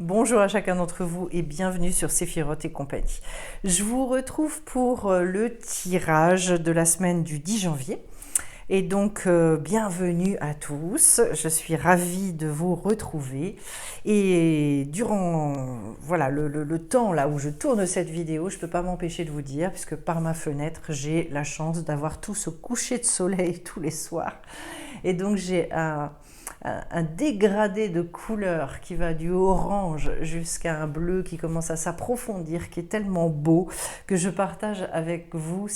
Bonjour à chacun d'entre vous et bienvenue sur Séphiroth et compagnie. Je vous retrouve pour le tirage de la semaine du 10 janvier. Et donc, bienvenue à tous. Je suis ravie de vous retrouver. Et durant voilà, le temps là où je tourne cette vidéo, je ne peux pas m'empêcher de vous dire, puisque par ma fenêtre, j'ai la chance d'avoir tout ce coucher de soleil tous les soirs. Et donc, j'ai un dégradé de couleurs qui va du orange jusqu'à un bleu qui commence à s'approfondir, qui est tellement beau que je partage avec vous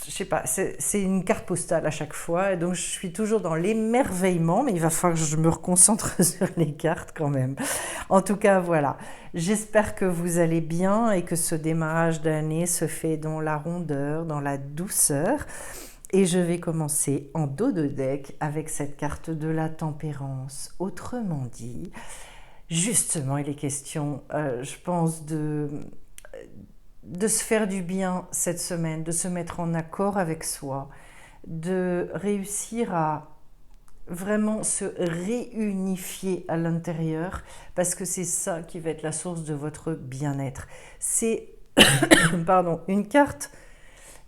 je sais pas, c'est une carte postale à chaque fois, et donc je suis toujours dans l'émerveillement, mais il va falloir que je me reconcentre sur les cartes quand même. En tout cas, voilà, j'espère que vous allez bien et que ce démarrage d'année se fait dans la rondeur, dans la douceur. Et je vais commencer en dos de deck avec cette carte de la tempérance. Autrement dit, justement, il est question, je pense, de se faire du bien cette semaine, de se mettre en accord avec soi, de réussir à vraiment se réunifier à l'intérieur, parce que c'est ça qui va être la source de votre bien-être. C'est pardon, une carte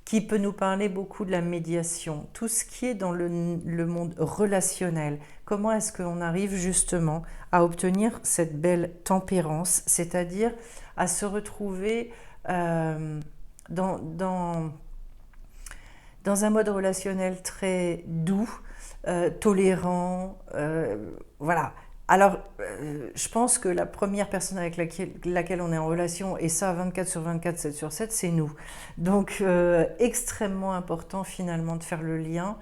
qui peut nous parler beaucoup de la médiation, tout ce qui est dans le monde relationnel. Comment est-ce qu'on arrive justement à obtenir cette belle tempérance, c'est-à-dire à se retrouver dans un mode relationnel très doux, tolérant, voilà. Alors, je pense que la première personne avec laquelle on est en relation, et ça 24/24, 7/7, c'est nous. Donc, extrêmement important finalement de faire le lien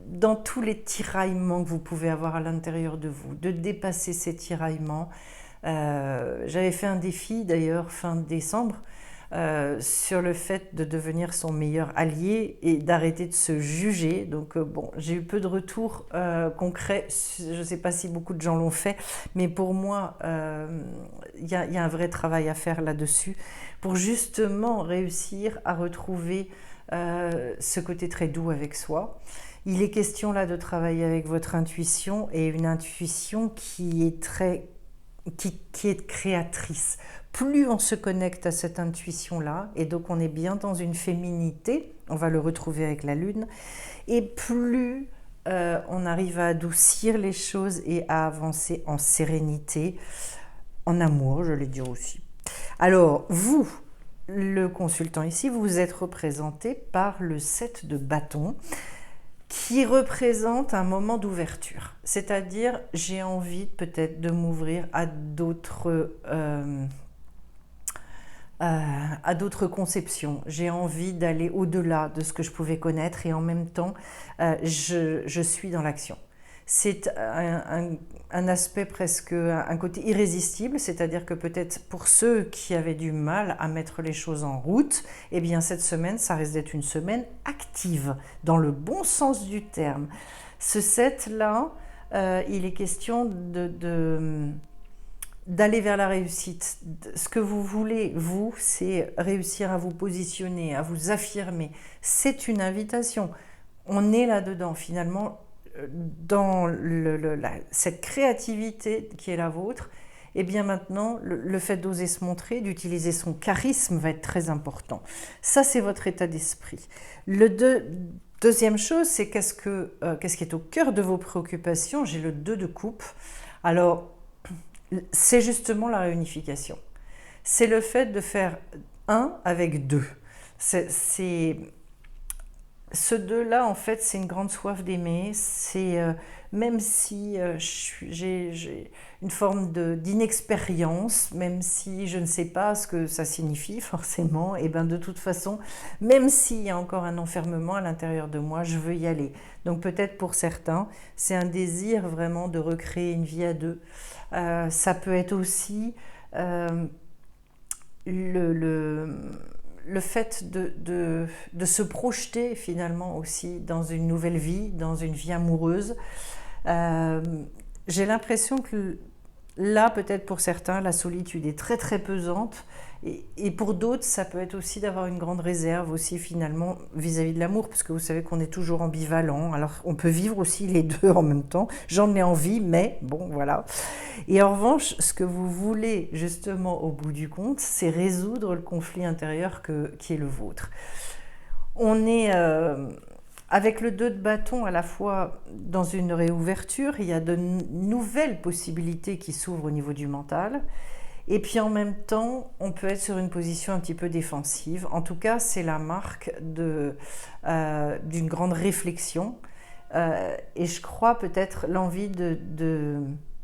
dans tous les tiraillements que vous pouvez avoir à l'intérieur de vous, de dépasser ces tiraillements. J'avais fait un défi d'ailleurs fin décembre, sur le fait de devenir son meilleur allié et d'arrêter de se juger. Donc bon, j'ai eu peu de retours concrets, je ne sais pas si beaucoup de gens l'ont fait, mais pour moi, il y a un vrai travail à faire là-dessus pour justement réussir à retrouver ce côté très doux avec soi. Il est question là de travailler avec votre intuition, et une intuition qui est créatrice. Plus on se connecte à cette intuition-là, et donc on est bien dans une féminité, on va le retrouver avec la lune, et plus on arrive à adoucir les choses et à avancer en sérénité, en amour, je l'ai dit aussi. Alors, vous, le consultant ici, vous êtes représenté par le 7 de bâton, qui représente un moment d'ouverture. C'est-à-dire, j'ai envie peut-être de m'ouvrir à d'autres conceptions. J'ai envie d'aller au-delà de ce que je pouvais connaître, et en même temps, je suis dans l'action. C'est un aspect presque, un côté irrésistible, c'est-à-dire que peut-être pour ceux qui avaient du mal à mettre les choses en route, eh bien cette semaine, ça risque d'être une semaine active, dans le bon sens du terme. Ce 7-là, il est question d'aller vers la réussite. Ce que vous voulez, vous, c'est réussir à vous positionner, à vous affirmer. C'est une invitation. On est là-dedans, finalement, dans cette créativité qui est la vôtre. Et bien maintenant, le fait d'oser se montrer, d'utiliser son charisme va être très important. Ça, c'est votre état d'esprit. Deuxième chose, c'est qu'est-ce qui est au cœur de vos préoccupations. J'ai le 2 de coupe. Alors, c'est justement la réunification. C'est le fait de faire 1 avec 2. Ce 2-là, en fait, c'est une grande soif d'aimer. C'est même si j'ai une forme d'inexpérience, même si je ne sais pas ce que ça signifie forcément, et ben de toute façon, même s'il y a encore un enfermement à l'intérieur de moi, je veux y aller. Donc peut-être pour certains, c'est un désir vraiment de recréer une vie à deux. Ça peut être aussi le fait de se projeter finalement aussi dans une nouvelle vie, dans une vie amoureuse. J'ai l'impression que là, peut-être pour certains, la solitude est très très pesante. Et pour d'autres, ça peut être aussi d'avoir une grande réserve aussi finalement vis-à-vis de l'amour, parce que vous savez qu'on est toujours ambivalent. Alors on peut vivre aussi les deux en même temps. J'en ai envie, mais bon, voilà. Et en revanche, ce que vous voulez justement au bout du compte, c'est résoudre le conflit intérieur qui est le vôtre. On est avec le 2 de bâton à la fois dans une réouverture, il y a de nouvelles possibilités qui s'ouvrent au niveau du mental. Et puis en même temps, on peut être sur une position un petit peu défensive. En tout cas, c'est la marque d'une grande réflexion. Et je crois peut-être l'envie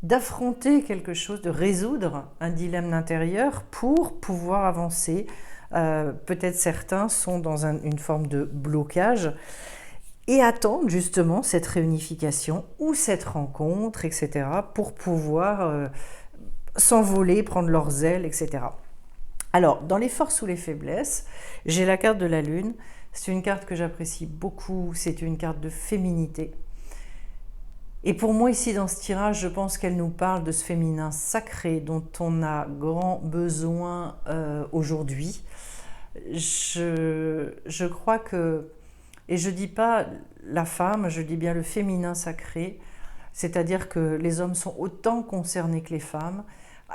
d'affronter quelque chose, de résoudre un dilemme intérieur pour pouvoir avancer. Peut-être certains sont dans une forme de blocage et attendent justement cette réunification ou cette rencontre, etc., pour pouvoir s'envoler, prendre leurs ailes, etc. Alors, dans les forces ou les faiblesses, j'ai la carte de la Lune. C'est une carte que j'apprécie beaucoup, c'est une carte de féminité. Et pour moi, ici, dans ce tirage, je pense qu'elle nous parle de ce féminin sacré dont on a grand besoin aujourd'hui. Je crois que, et je ne dis pas la femme, je dis bien le féminin sacré, c'est-à-dire que les hommes sont autant concernés que les femmes,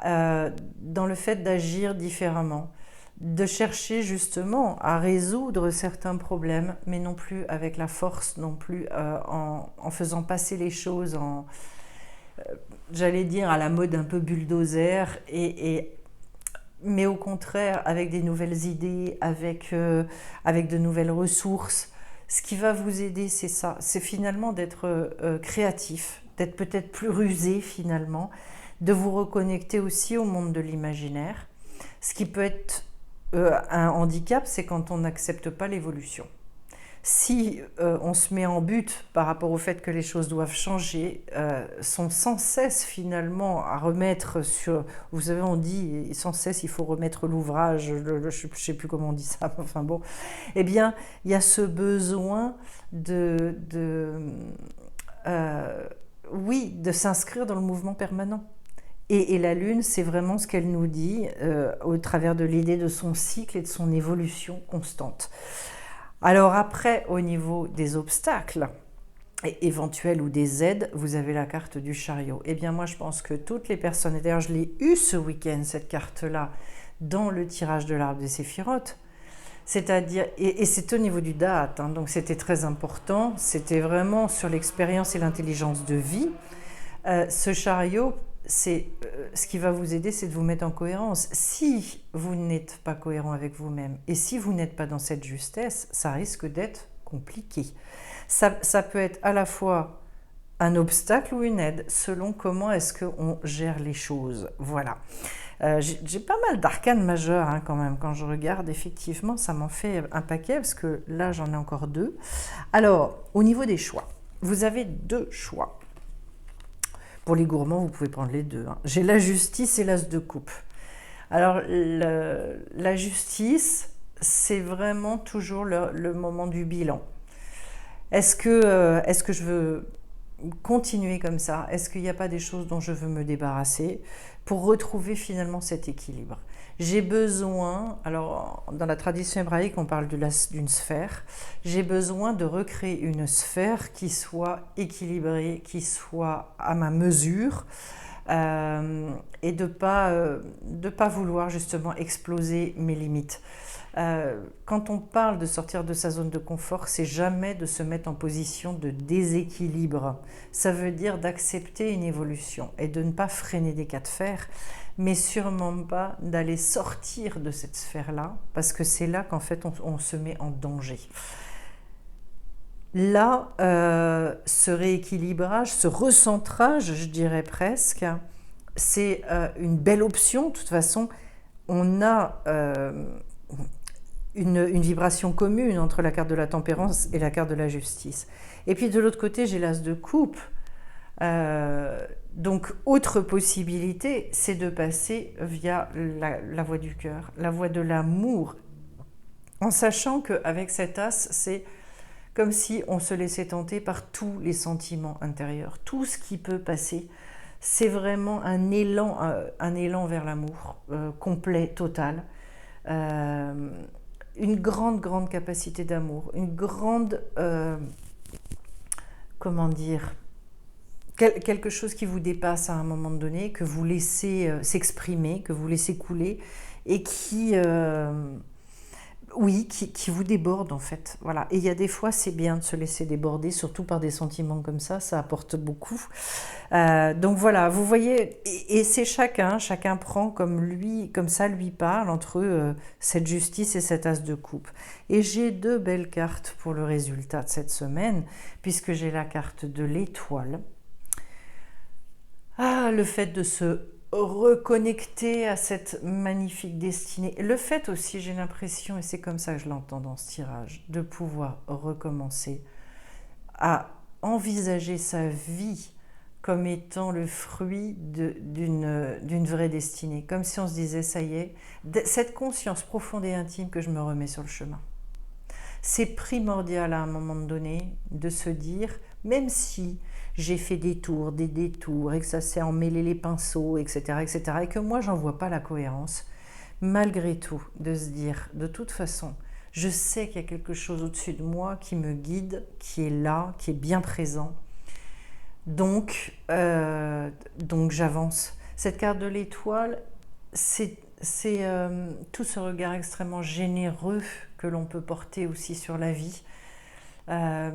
dans le fait d'agir différemment, de chercher justement à résoudre certains problèmes, mais non plus avec la force, non plus en faisant passer les choses j'allais dire, à la mode un peu bulldozer, mais au contraire avec des nouvelles idées, avec de nouvelles ressources. Ce qui va vous aider, c'est ça, c'est finalement d'être créatif, d'être peut-être plus rusé finalement, de vous reconnecter aussi au monde de l'imaginaire. Ce qui peut être un handicap, c'est quand on n'accepte pas l'évolution. Si on se met en but par rapport au fait que les choses doivent changer, sont sans cesse finalement à remettre sur... Vous savez, on dit sans cesse il faut remettre l'ouvrage, je ne sais plus comment on dit ça, enfin bon. Eh bien, il y a ce besoin oui, de s'inscrire dans le mouvement permanent. Et la Lune, c'est vraiment ce qu'elle nous dit au travers de l'idée de son cycle et de son évolution constante. Alors après, au niveau des obstacles éventuels ou des aides, vous avez la carte du chariot. Eh bien moi, je pense que toutes les personnes, et d'ailleurs je l'ai eu ce week-end, cette carte-là, dans le tirage de l'arbre des séphirotes, c'est-à-dire, et c'est au niveau du date, hein, donc c'était très important, c'était vraiment sur l'expérience et l'intelligence de vie. Ce chariot, ce qui va vous aider, c'est de vous mettre en cohérence. Si vous n'êtes pas cohérent avec vous-même et si vous n'êtes pas dans cette justesse, ça risque d'être compliqué. Ça peut être à la fois un obstacle ou une aide, selon comment est-ce qu'on gère les choses. Voilà. J'ai pas mal d'arcanes majeures quand même. Quand je regarde, effectivement, ça m'en fait un paquet, parce que là, j'en ai encore 2. Alors, au niveau des choix, vous avez 2 choix. Pour les gourmands, vous pouvez prendre les 2. J'ai la justice et l'as de coupe. Alors, la justice, c'est vraiment toujours le moment du bilan. Est-ce que je veux continuer comme ça? Est-ce qu'il n'y a pas des choses dont je veux me débarrasser pour retrouver finalement cet équilibre? J'ai besoin, alors dans la tradition hébraïque on parle d'une sphère, j'ai besoin de recréer une sphère qui soit équilibrée, qui soit à ma mesure, et de pas vouloir justement exploser mes limites. Quand on parle de sortir de sa zone de confort, c'est jamais de se mettre en position de déséquilibre. Ça veut dire d'accepter une évolution et de ne pas freiner des cas de fer, mais sûrement pas d'aller sortir de cette sphère-là, parce que c'est là qu'en fait on se met en danger. Là, ce rééquilibrage, ce recentrage, je dirais presque, c'est une belle option. De toute façon, on a une vibration commune entre la carte de la tempérance et la carte de la justice. Et puis de l'autre côté, j'ai l'as de coupe. Donc, autre possibilité, c'est de passer via la voie du cœur, la voie de l'amour, en sachant qu'avec cet as, c'est comme si on se laissait tenter par tous les sentiments intérieurs, tout ce qui peut passer C'est vraiment un élan vers l'amour, complet, total. Euh, une grande, grande capacité d'amour, une grande, comment dire, quelque chose qui vous dépasse à un moment donné, que vous laissez s'exprimer, que vous laissez couler, et oui, qui vous déborde en fait. Voilà. Et il y a des fois, c'est bien de se laisser déborder, surtout par des sentiments comme ça apporte beaucoup. Donc voilà, vous voyez, et c'est chacun prend comme lui, comme ça lui parle entre cette justice et cet as de coupe. Et j'ai deux belles cartes pour le résultat de cette semaine, puisque j'ai la carte de l'étoile. Ah, le fait de se reconnecter à cette magnifique destinée. Le fait aussi, j'ai l'impression, et c'est comme ça que je l'entends dans ce tirage, de pouvoir recommencer à envisager sa vie comme étant le fruit d'une vraie destinée. Comme si on se disait, ça y est, cette conscience profonde et intime que je me remets sur le chemin. C'est primordial à un moment donné de se dire, même si j'ai fait des détours, et que ça s'est emmêlé les pinceaux, etc., etc., et que moi, j'en vois pas la cohérence, malgré tout, de se dire, de toute façon, je sais qu'il y a quelque chose au-dessus de moi qui me guide, qui est là, qui est bien présent. Donc j'avance. Cette carte de l'étoile, c'est tout ce regard extrêmement généreux que l'on peut porter aussi sur la vie. Euh,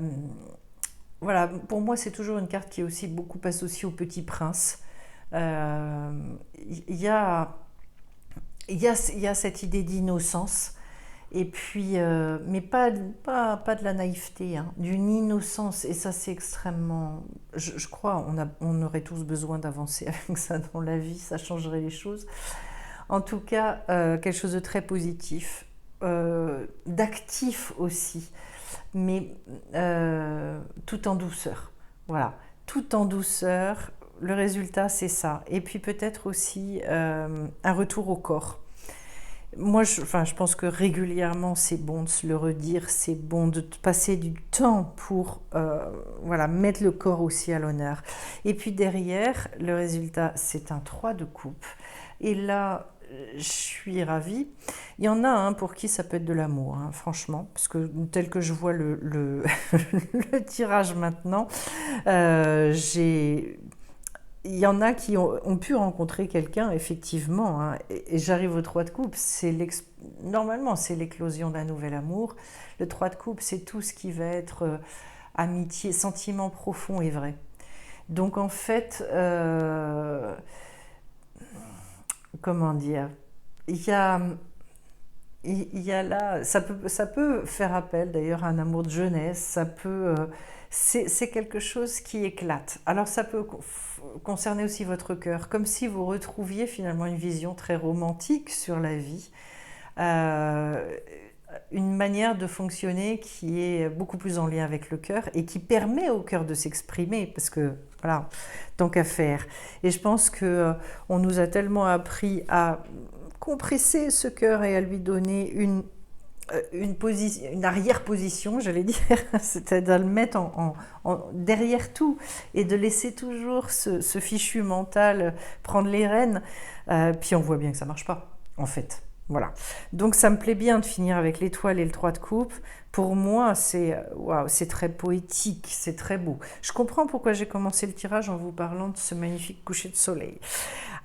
voilà, pour moi, c'est toujours une carte qui est aussi beaucoup associée au Petit Prince. Il y a, il y a cette idée d'innocence, et puis, mais pas de la naïveté, hein, d'une innocence, et ça c'est extrêmement, je crois, on aurait tous besoin d'avancer avec ça dans la vie, ça changerait les choses. En tout cas, quelque chose de très positif, d'actif aussi, mais tout en douceur. Voilà, tout en douceur. Le résultat, c'est ça. Et puis peut-être aussi un retour au corps. Moi, je pense que régulièrement, c'est bon de se le redire, c'est bon de passer du temps pour voilà, mettre le corps aussi à l'honneur. Et puis derrière, le résultat, c'est un 3 de coupe. Et là, je suis ravie. Il y en a un pour qui ça peut être de l'amour, hein, franchement, parce que tel que je vois le tirage maintenant, j'ai il y en a qui ont pu rencontrer quelqu'un, effectivement, hein, et j'arrive au 3 de coupe, normalement c'est l'éclosion d'un nouvel amour. Le 3 de coupe, c'est tout ce qui va être amitié, sentiment profond et vrai. Donc en fait, comment dire, il y a, il y a là, ça peut faire appel d'ailleurs à un amour de jeunesse, c'est quelque chose qui éclate. Alors ça peut concerner aussi votre cœur, comme si vous retrouviez finalement une vision très romantique sur la vie, euh, une manière de fonctionner qui est beaucoup plus en lien avec le cœur et qui permet au cœur de s'exprimer, parce que voilà, tant qu'à faire. Et je pense que on nous a tellement appris à compresser ce cœur et à lui donner une arrière-position, j'allais dire, c'est-à-dire de le mettre derrière tout et de laisser toujours ce fichu mental prendre les rênes, puis on voit bien que ça ne marche pas, en fait. Voilà. Donc ça me plaît bien de finir avec l'étoile et le 3 de coupe. Pour moi, c'est très poétique, c'est très beau. Je comprends pourquoi j'ai commencé le tirage en vous parlant de ce magnifique coucher de soleil.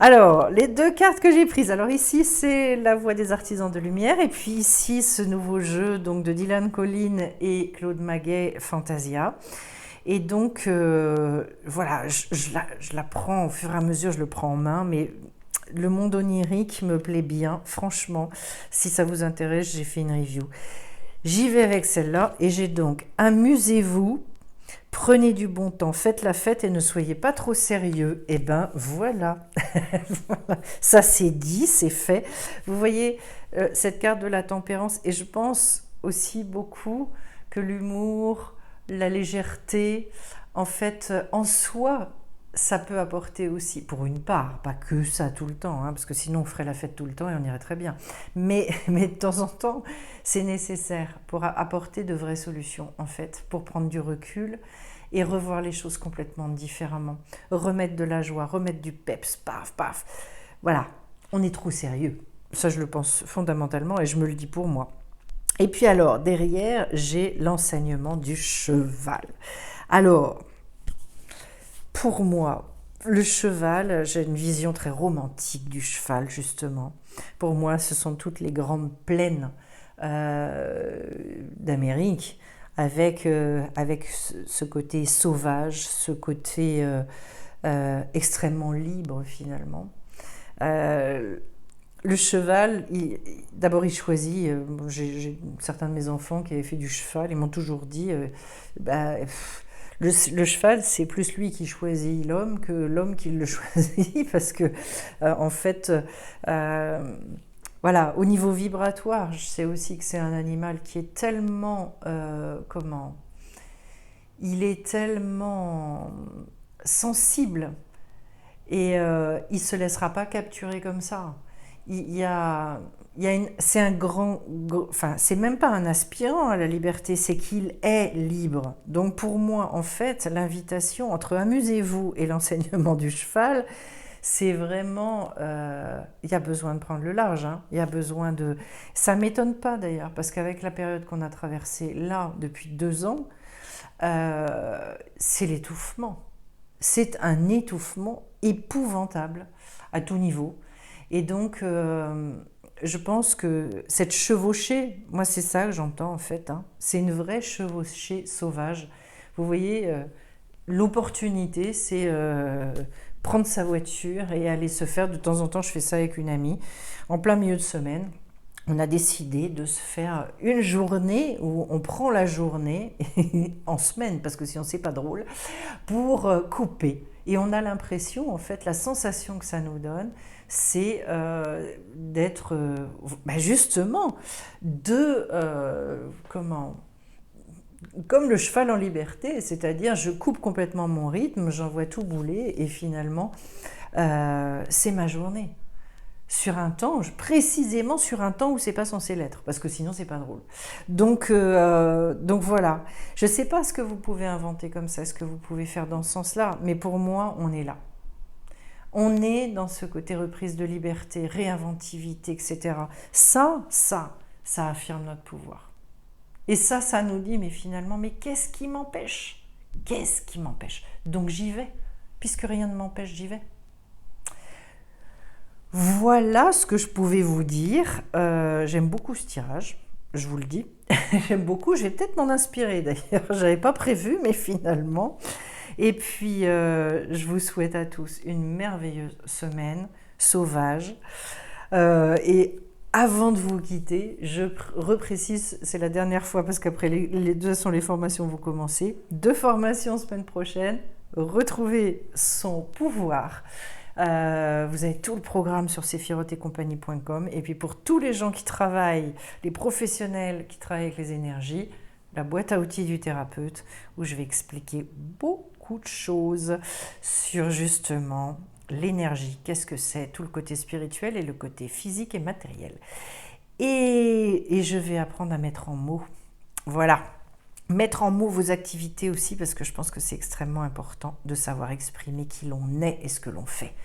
Alors, les deux cartes que j'ai prises. Alors ici, c'est La Voix des artisans de lumière. Et puis ici, ce nouveau jeu donc, de Dylan Collin et Claude Maguet, Fantasia. Et donc, voilà, je la prends au fur et à mesure, je le prends en main. Mais le monde onirique me plaît bien. Franchement, si ça vous intéresse, j'ai fait une review. J'y vais avec celle-là. Et j'ai donc Amusez-vous. Prenez du bon temps, faites la fête et ne soyez pas trop sérieux. Et ben voilà, ça c'est dit, c'est fait. Vous voyez cette carte de la tempérance, et je pense aussi beaucoup que l'humour, la légèreté, en fait, en soi, ça peut apporter aussi, pour une part, pas que ça tout le temps, hein, parce que sinon on ferait la fête tout le temps et on irait très bien. Mais de temps en temps, c'est nécessaire pour apporter de vraies solutions, en fait, pour prendre du recul et revoir les choses complètement différemment. Remettre de la joie, remettre du peps, paf, paf. Voilà, on est trop sérieux. Ça, je le pense fondamentalement et je me le dis pour moi. Et puis alors, derrière, j'ai l'enseignement du cheval. Alors, pour moi, le cheval, j'ai une vision très romantique du cheval, justement. Pour moi, ce sont toutes les grandes plaines d'Amérique, avec ce côté sauvage, ce côté extrêmement libre, finalement. Le cheval, d'abord il choisit, j'ai certains de mes enfants qui avaient fait du cheval, ils m'ont toujours dit, le cheval c'est plus lui qui choisit l'homme que l'homme qui le choisit, parce que en fait, voilà, au niveau vibratoire, je sais aussi que c'est un animal qui est tellement, il est tellement sensible et il ne se laissera pas capturer comme ça. C'est un enfin, c'est même pas un aspirant à la liberté, c'est qu'il est libre. Donc pour moi, en fait, l'invitation entre amusez-vous et l'enseignement du cheval, c'est vraiment, il y a besoin de prendre le large, hein. Il y a besoin de, ça m'étonne pas d'ailleurs, parce qu'avec la période qu'on a traversée là depuis 2 ans, c'est l'étouffement. C'est un étouffement épouvantable à tout niveau. Et donc, je pense que cette chevauchée, moi c'est ça que j'entends en fait, hein, c'est une vraie chevauchée sauvage. Vous voyez, l'opportunité, c'est prendre sa voiture et aller se faire, de temps en temps je fais ça avec une amie, en plein milieu de semaine, on a décidé de se faire une journée où on prend la journée en semaine, parce que sinon c'est pas drôle, pour couper. Et on a l'impression, en fait, la sensation que ça nous donne, c'est d'être, justement, comme le cheval en liberté, c'est-à-dire je coupe complètement mon rythme, j'envoie tout bouler et finalement, c'est ma journée. Sur un temps, précisément sur un temps où c'est pas censé l'être, parce que sinon c'est pas drôle. Donc voilà. Je sais pas ce que vous pouvez inventer comme ça, ce que vous pouvez faire dans ce sens-là, mais pour moi, on est là. On est dans ce côté reprise de liberté, réinventivité, etc. Ça affirme notre pouvoir. Et ça nous dit, mais finalement, mais qu'est-ce qui m'empêche? Qu'est-ce qui m'empêche? Donc j'y vais. Puisque rien ne m'empêche, j'y vais. Voilà ce que je pouvais vous dire. J'aime beaucoup ce tirage, je vous le dis. J'aime beaucoup, je vais peut-être m'en inspirer d'ailleurs. Je n'avais pas prévu, mais finalement. Et puis, je vous souhaite à tous une merveilleuse semaine sauvage. Et avant de vous quitter, je reprécise, c'est la dernière fois parce qu'après les deux sont les formations vont commencer. 2 formations semaine prochaine. Retrouver son pouvoir. Vous avez tout le programme sur sephirotetcompagnie.com. Et puis pour tous les gens qui travaillent, les professionnels qui travaillent avec les énergies, la boîte à outils du thérapeute, où je vais expliquer beaucoup de choses sur justement l'énergie, qu'est-ce que c'est, tout le côté spirituel et le côté physique et matériel. Et je vais apprendre à mettre en mots. Voilà. Mettre en mots vos activités aussi, parce que je pense que c'est extrêmement important de savoir exprimer qui l'on est et ce que l'on fait.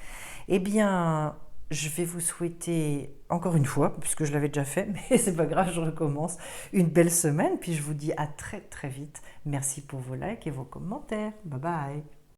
Eh bien, je vais vous souhaiter, encore une fois, puisque je l'avais déjà fait, mais c'est pas grave, je recommence, une belle semaine, puis je vous dis à très très vite. Merci pour vos likes et vos commentaires. Bye bye.